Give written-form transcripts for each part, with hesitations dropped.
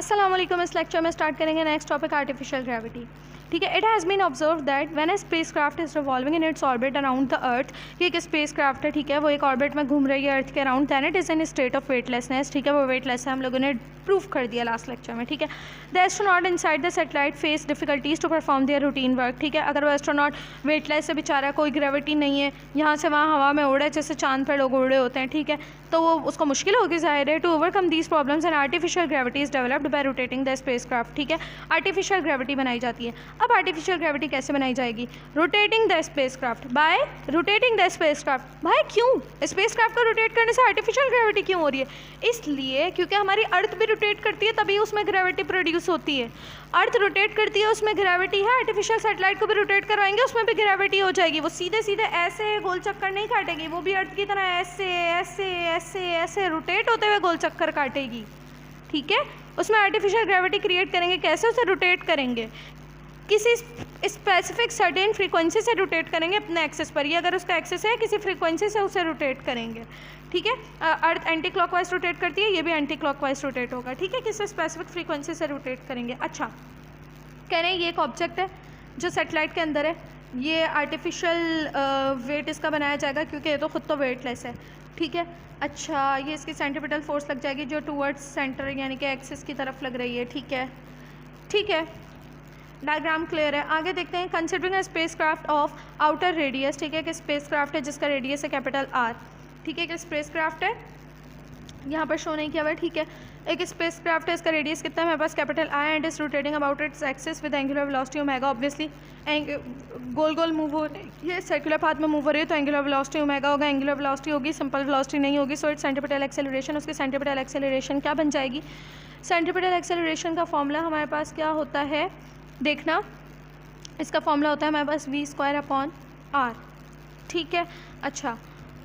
अस्सलाम वालेकुम। इस लेक्चर में स्टार्ट करेंगे नेक्स्ट टॉपिक आर्टिफिशियल ग्रेविटी। ठीक है, it has been observe that when a spacecraft is revolving in its orbit around the earth, कि एक स्पेस क्राफ्ट है, ठीक है, वो एक ऑर्बिट में घूम रही है अर्थ के around, then it is in state of weightlessness. ठीक है, वो वेटलेस है, हम लोगों ने प्रूफ कर दिया लास्ट लेक्चर में। ठीक है, the astronaut inside the satellite face difficulties to perform their routine work. ठीक है, अगर वो एस्ट्रोनॉट वेटलेस है, बेचारा, कोई ग्रेविटी नहीं है, यहाँ से वहाँ हवा में उड़े जैसे चांद पर लोग उड़े होते हैं, ठीक है, तो वो उसको मुश्किल होगी ज़ाहिर है। To overcome these problems and artificial gravity is developed by rotating the spacecraft. ठीक है, आर्टिफिशियल ग्रेविटी बनाई जाती है। अब आर्टिफिशियल ग्रेविटी कैसे बनाई जाएगी? Rotating the space craft bye rotating the space craft. भाई क्यों स्पेस क्राफ्ट को रोटेट करने से आर्टिफिशियल ग्रेविटी क्यों हो रही है? इसलिए क्योंकि हमारी अर्थ भी रोटेट करती है, तभी उसमें ग्रेविटी प्रोड्यूस होती है। अर्थ रोटेट करती है, उसमें ग्रेविटी है। आर्टिफिशियल सैटेलाइट को भी रोटेट करवाएंगे, उसमें भी ग्रेविटी हो जाएगी। वो सीधे सीधे ऐसे गोल चक्कर नहीं काटेगी, वो भी अर्थ की तरह ऐसे ऐसे ऐसे ऐसे रोटेट होते हुए गोल चक्कर काटेगी। ठीक है, उसमें आर्टिफिशियल ग्रेविटी क्रिएट करेंगे। कैसे? उसे रोटेट करेंगे, किसी स्पेसिफिक सर्टेन फ्रीक्वेंसी से रोटेट करेंगे अपने एक्सेस पर। ये अगर उसका एक्सेस है, किसी फ्रीक्वेंसी से उसे रोटेट करेंगे। ठीक है, अर्थ एंटी क्लॉकवाइज रोटेट करती है, ये भी एंटी क्लॉकवाइज रोटेट होगा। ठीक है, किसी स्पेसिफिक फ्रीक्वेंसी से रोटेट करेंगे। अच्छा, कह रहे हैं ये एक ऑब्जेक्ट है जो सेटेलाइट के अंदर है, ये आर्टिफिशियल वेट इसका बनाया जाएगा क्योंकि ये तो खुद तो वेटलेस है। ठीक है, अच्छा, ये इसकी सेंट्रीपिटल फोर्स लग जाएगी जो टूवर्ड्स सेंटर यानी कि एक्सिस की तरफ लग रही है। ठीक है, ठीक है, डायग्राम क्लियर है। आगे देखते हैं। Considering a space craft of outer radius. ठीक है, कि स्पेस क्राफ्ट है जिसका रेडियस है कैपिटल आर। ठीक है, कि स्पेस क्राफ्ट है, यहाँ पर शो नहीं किया हुआ है। ठीक है, एक स्पेस क्राफ्ट है, इसका रेडियस कितना है मेरे पास? Capital I, and is rotating about its axis with angular velocity omega. Obviously गोल गोल मूव हो रही है, सर्कुलर पाथ में मूव हो रही है, तो एंगुलर वेलोसिटी ओमेगा होगा। एंगुलर वेलोसिटी होगी, सिंपल वेलोसिटी नहीं होगी। So it's centripetal acceleration. उसकी सेंट्रीपिटल एक्सेलरेशन क्या बन जाएगी? सेंट्रीपिटल एक्सेलरेशन का फॉर्मूला हमारे पास क्या होता है? देखना, इसका फॉर्मूला होता है हमारे पास v²/r। ठीक है, अच्छा,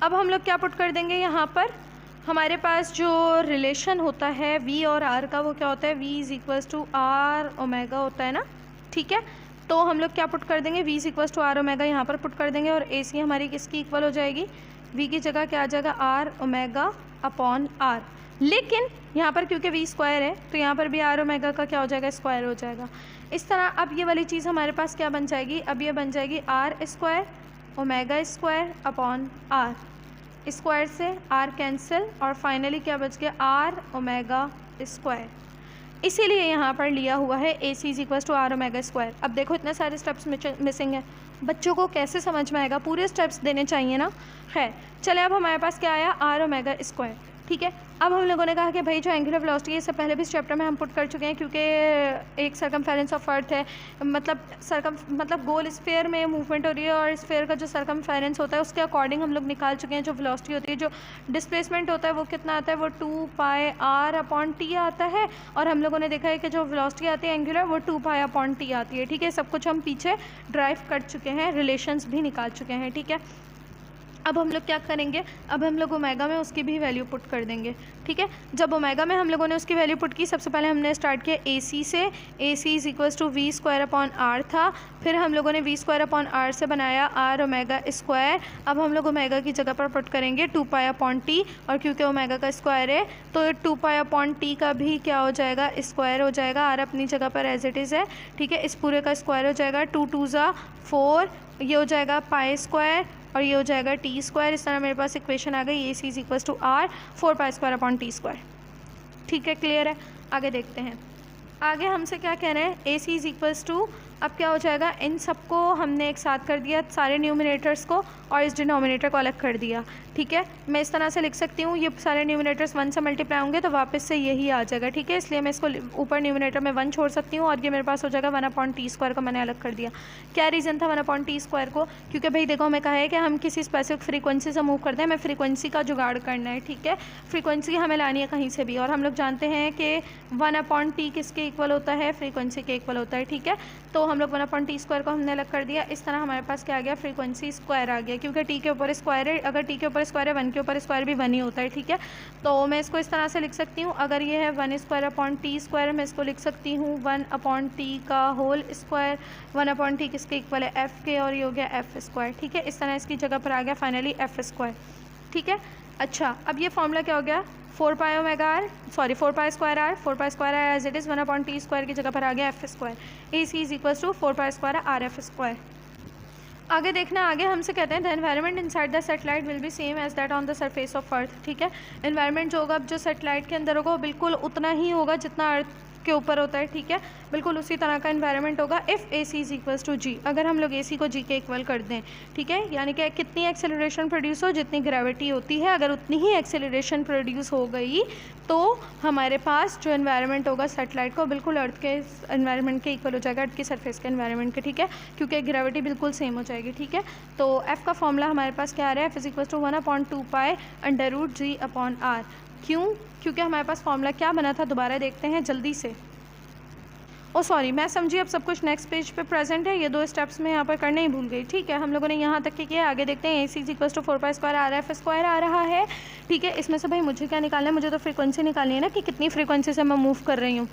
अब हम लोग क्या पुट कर देंगे यहाँ पर? हमारे पास जो रिलेशन होता है v और r का, वो क्या होता है? v = r ओमेगा होता है ना। ठीक है, तो हम लोग क्या पुट कर देंगे? v = r ओमेगा यहाँ पर पुट कर देंगे, और AC हमारी किसकी इक्वल हो जाएगी? v की जगह क्या आ जाएगा? r omega upon r। लेकिन यहाँ पर क्योंकि v स्क्वायर है, तो यहाँ पर भी r ओमेगा का क्या हो जाएगा? स्क्वायर हो जाएगा। इस तरह अब ये वाली चीज़ हमारे पास क्या बन जाएगी? अब ये बन जाएगी r² omega square upon r। Square से r कैंसिल, और फाइनली क्या बच गया? r omega square. इसीलिए यहाँ पर लिया हुआ है AC = r ओमेगा स्क्वायर। अब देखो, इतने सारे स्टेप्स मिसिंग हैं, बच्चों को कैसे समझ में आएगा? पूरे स्टेप्स देने चाहिए ना। खैर, चले, अब हमारे पास क्या आया? r omega square. ठीक है, अब हम लोगों ने कहा कि भाई जो एंगुलर वेलोसिटी है, इससे पहले भी इस चैप्टर में हम पुट कर चुके हैं, क्योंकि एक सर्कमफेरेंस ऑफ अर्थ है, मतलब गोल स्फेयर में मूवमेंट हो रही है, और स्फेयर का जो सर्कमफेरेंस होता है उसके अकॉर्डिंग हम लोग निकाल चुके हैं जो वेलोसिटी होती है। जो डिस्प्लेसमेंट होता है वो कितना आता है? वो 2πr/t आता है, और हम लोगों ने देखा है कि जो वेलोसिटी आती है एंगुलर, वो 2π/t आती है। ठीक है, सब कुछ हम पीछे ड्राइव कर चुके हैं, रिलेशंस भी निकाल चुके हैं। ठीक है, अब हम लोग क्या करेंगे? अब हम लोग ओमेगा में उसकी भी वैल्यू पुट कर देंगे। ठीक है, जब ओमेगा में हम लोगों ने उसकी वैल्यू पुट की, सबसे पहले हमने स्टार्ट किया AC से। AC = v²/r था, फिर हम लोगों ने v²/r से बनाया r ओमेगा स्क्वायर। अब हम लोग ओमेगा की जगह पर पुट करेंगे 2π/t, और क्योंकि ओमेगा का स्क्वायर है तो 2π/t का भी क्या हो जाएगा? स्क्वायर हो जाएगा। r अपनी जगह पर एज इट इज़ है। ठीक है, इस पूरे का स्क्वायर हो जाएगा, 2 2 ज़ा 4, ये हो जाएगा π², और ये हो जाएगा t²। इस तरह मेरे पास इक्वेशन आ गई, AC = r 4π²/t²। ठीक है, क्लियर है। आगे देखते हैं, आगे हमसे क्या कह रहे हैं? AC = अब क्या हो जाएगा? इन सबको हमने एक साथ कर दिया, सारे न्यूमिनेटर्स को, और इस डिनोमिनेटर को अलग कर दिया। ठीक है, मैं इस तरह से लिख सकती हूँ, ये सारे न्यूमिनेटर्स 1 से मल्टीप्लाई होंगे तो वापस से यही आ जाएगा। ठीक है, इसलिए मैं इसको ऊपर न्यूमिनेटर में 1 छोड़ सकती हूँ, और ये मेरे पास हो जाएगा 1/t² का मैंने अलग कर दिया। क्या रीज़न था 1/t² को? क्योंकि भाई देखो, हमें कहा है कि हम किसी स्पेसिफिक फ्रीक्वेंसी से मूव करते हैं, हमें फ्रीक्वेंसी का जुगाड़ करना है। ठीक है, फ्रीक्वेंसी हमें लानी है कहीं से भी, और हम लोग जानते हैं कि 1/t किसके इक्वल होता है? फ्रीक्वेंसी के इक्वल होता है। ठीक है, तो हम लोग 1/t² को हमने अलग कर दिया। इस तरह हमारे पास क्या आ गया? फ्रीक्वेंसी स्क्वायर आ गया, क्योंकि t के ऊपर स्क्वायर है। अगर t के ऊपर स्क्वायर है, 1 के ऊपर स्क्वायर भी 1 ही होता है। ठीक है, तो मैं इसको इस तरह से लिख सकती हूँ, अगर ये है 1² मैं इसको लिख सकती हूँ 1/t का होल स्क्वायर। 1/t किसके इक्वल है? f के, और ये हो गया f²। ठीक है, इस तरह इसकी जगह पर आ गया फाइनली f²। ठीक है, अच्छा, अब ये फॉर्मूला क्या हो गया? 4 pi omega R, sorry 4 pi square R, 4 pi square R as it is 1/t square की जगह पर आ गया F square. A C is equals to 4 pi square R F square. आगे देखना, आगे हमसे कहते हैं the environment inside the satellite will be same as that on the surface of earth. ठीक है, एनवायरनमेंट जो होगा अब जो सैटेलाइट के अंदर होगा वो बिल्कुल उतना ही होगा जितना अर्थ के ऊपर होता है। ठीक है, बिल्कुल उसी तरह का एनवायरनमेंट होगा if A C is equals to G, अगर हम लोग ए सी को जी के इक्वल कर दें। ठीक है, यानी कि कितनी एक्सेलरेशन प्रोड्यूस हो, जितनी ग्रेविटी होती है, अगर उतनी ही एक्सेलरेशन प्रोड्यूस हो गई तो हमारे पास जो एनवायरनमेंट होगा सैटेलाइट को बिल्कुल अर्थ के एनवायरनमेंट के इक्वल हो जाएगा, अर्थ की सरफेस के एनवायरनमेंट के। ठीक है, क्योंकि ग्रेविटी बिल्कुल सेम हो जाएगी। ठीक है, तो एफ़ का फॉर्मूला हमारे पास क्या आ रहा है, F is equal to 1/2 pi under root G upon R. क्यों? क्योंकि हमारे पास फॉर्मूला क्या बना था, दोबारा देखते हैं जल्दी से। ओ सॉरी, मैं समझी अब सब कुछ नेक्स्ट पेज पे प्रेजेंट है, ये 2 स्टेप्स में यहाँ पर करने ही भूल गई। ठीक है, हम लोगों ने यहाँ तक के किया, आगे देखते हैं। A C is equal to 4 pi square R F square आ रहा है। ठीक है, इसमें से भाई मुझे क्या निकालना है, मुझे तो फ्रीक्वेंसी निकालनी है ना कि कितनी फ्रीक्वेंसी से मैं मूव कर रही हूँ,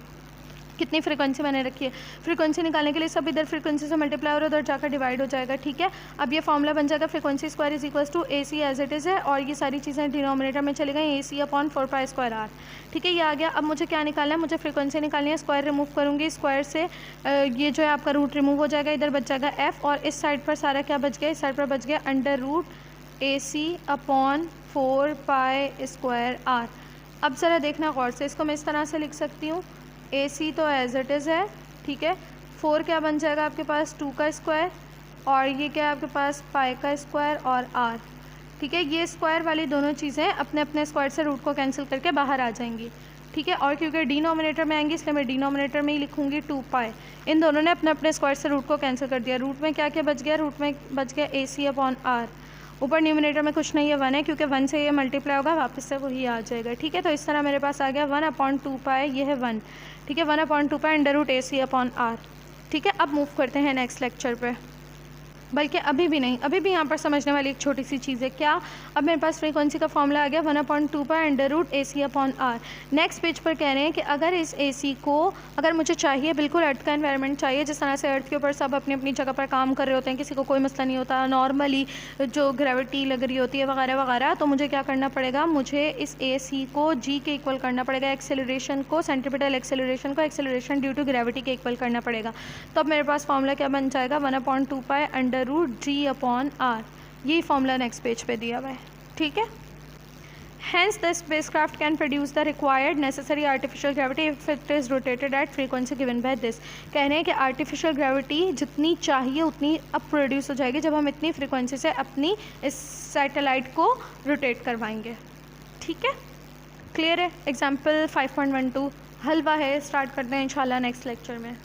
कितनी फ्रीक्वेंसी मैंने रखी है। फ्रीक्वेंसी निकालने के लिए सब इधर फ्रीक्वेंसी से मल्टीप्लाई और उधर जाकर डिवाइड हो जाएगा। ठीक है, अब ये फॉर्मूला बन जाएगा frequency square is equal to A C as it is है, और ये सारी चीज़ें डिनोमिनेटर में चली गई, A C upon 4 pi square R. ठीक है, ये आ गया। अब मुझे क्या निकालना है, मुझे फ्रीक्वेंसी निकालनी है। स्क्वायर रिमूव करूँगी, स्क्वायर से ये जो है आपका रूट रिमूव हो जाएगा, इधर बच जाएगा एफ, और इस साइड पर सारा क्या बच गया, इस साइड पर बच गया under root A C upon 4 pi square R. अब ज़रा देखना गौर से, इसको मैं इस तरह से लिख सकती हूँ, ए सी तो एज इट इज़ है। ठीक है, 4 क्या बन जाएगा आपके पास 2 का स्क्वायर, और ये क्या है आपके पास पाई का स्क्वायर और आर। ठीक है, ये स्क्वायर वाली दोनों चीज़ें अपने अपने स्क्वायर से रूट को कैंसिल करके बाहर आ जाएंगी। ठीक है, और क्योंकि डिनोमिनेटर में आएंगी इसलिए मैं डिनोमिनेटर में ही लिखूँगी 2 पाई। इन दोनों ने अपने अपने स्क्वायर से रूट को कैंसिल कर दिया। रूट में क्या क्या बच गया, रूट में बच गया ए सी अपॉन आर। ऊपर न्यूमिनेटर में कुछ नहीं है, 1 है, क्योंकि 1 से ये मल्टीप्लाई होगा वापस से वही आ जाएगा। ठीक है, तो इस तरह मेरे पास आ गया 1/2 पाई, ये है 1। ठीक है, 1/2 pi under root A C upon R. ठीक है, अब मूव करते हैं नेक्स्ट लेक्चर पे, बल्कि अभी भी नहीं, अभी भी यहाँ पर समझने वाली एक छोटी सी चीज़ है। क्या? अब मेरे पास फ्रीक्वेंसी का फॉर्मूला आ गया 1/2 pi under root A C upon R. Next page पर कह रहे हैं कि अगर इस ए सी को, अगर मुझे चाहिए बिल्कुल अर्थ का एनवायरनमेंट चाहिए, जिस तरह से अर्थ के ऊपर सब अपनी अपनी जगह पर काम कर रहे होते हैं, किसी को कोई मसला नहीं होता, नॉर्मली जो ग्रेविटी लग रही होती है वगैरह वगैरह, तो मुझे क्या करना पड़ेगा, मुझे इस ए सी को जी के इक्वल करना पड़ेगा, एक्सेलरेशन को, सेंट्रीपिटल एक्सेलरेशन को एक्सेलरेशन ड्यू टू ग्रेविटी के इक्वल करना पड़ेगा। तो अब मेरे पास फॉर्मूला क्या बन जाएगा, 1/2 pi under root G upon R. यही फॉर्मूला नेक्स्ट पेज पे दिया हुआ है। ठीक है, Hence, the spacecraft can produce the required necessary artificial gravity if it is rotated at frequency given by this। कह रहे हैं कि आर्टिफिशियल ग्रेविटी जितनी चाहिए उतनी अब प्रोड्यूस हो जाएगी जब हम इतनी फ्रीक्वेंसी से अपनी इस सैटेलाइट को रोटेट करवाएंगे। ठीक है, क्लियर है। एग्जाम्पल 5.12 हलवा है, स्टार्ट करते हैं इंशाल्लाह नेक्स्ट लेक्चर में।